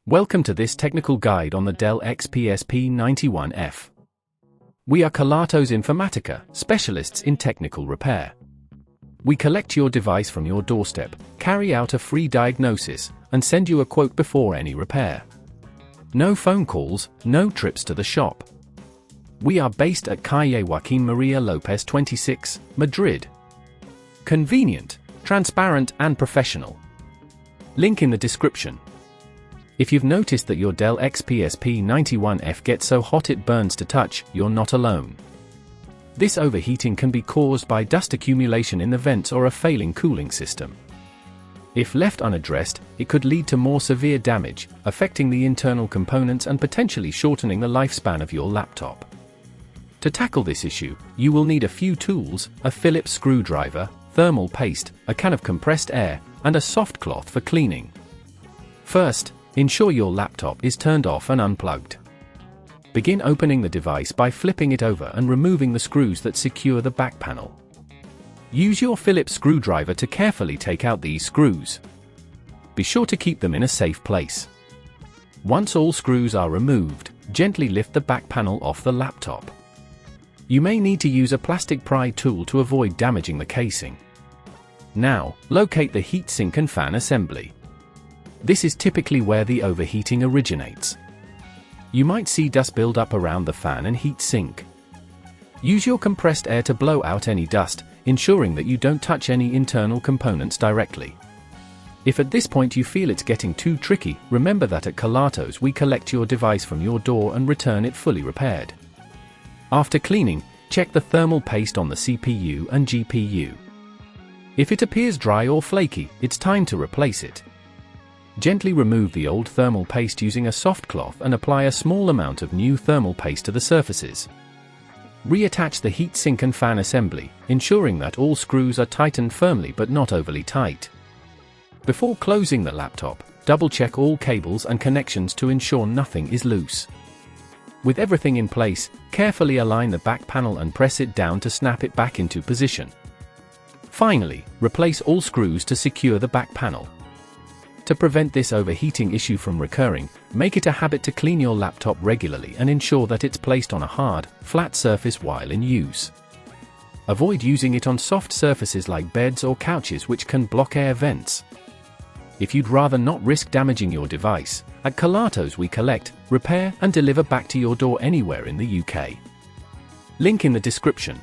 Welcome to this technical guide on the Dell XPS P91F. We are Kelatos Informatica, specialists in technical repair. We collect your device from your doorstep, carry out a free diagnosis, and send you a quote before any repair. No phone calls, no trips to the shop. We are based at Calle Joaquín María López 26, Madrid. Convenient, transparent and professional. Link in the description. If you've noticed that your Dell XPS P91F gets so hot it burns to touch, you're not alone. This overheating can be caused by dust accumulation in the vents or a failing cooling system. If left unaddressed, it could lead to more severe damage, affecting the internal components and potentially shortening the lifespan of your laptop. To tackle this issue, you will need a few tools: a Phillips screwdriver, thermal paste, a can of compressed air, and a soft cloth for cleaning. First, ensure your laptop is turned off and unplugged. Begin opening the device by flipping it over and removing the screws that secure the back panel. Use your Phillips screwdriver to carefully take out these screws. Be sure to keep them in a safe place. Once all screws are removed, gently lift the back panel off the laptop. You may need to use a plastic pry tool to avoid damaging the casing. Now, locate the heatsink and fan assembly. This is typically where the overheating originates. You might see dust build up around the fan and heat sink. Use your compressed air to blow out any dust, ensuring that you don't touch any internal components directly. If at this point you feel it's getting too tricky, remember that at Kelatos we collect your device from your door and return it fully repaired. After cleaning, check the thermal paste on the CPU and GPU. If it appears dry or flaky, it's time to replace it. Gently remove the old thermal paste using a soft cloth and apply a small amount of new thermal paste to the surfaces. Reattach the heatsink and fan assembly, ensuring that all screws are tightened firmly but not overly tight. Before closing the laptop, double-check all cables and connections to ensure nothing is loose. With everything in place, carefully align the back panel and press it down to snap it back into position. Finally, replace all screws to secure the back panel. To prevent this overheating issue from recurring, make it a habit to clean your laptop regularly and ensure that it's placed on a hard, flat surface while in use. Avoid using it on soft surfaces like beds or couches which can block air vents. If you'd rather not risk damaging your device, at Kelatos we collect, repair and deliver back to your door anywhere in the UK. Link in the description.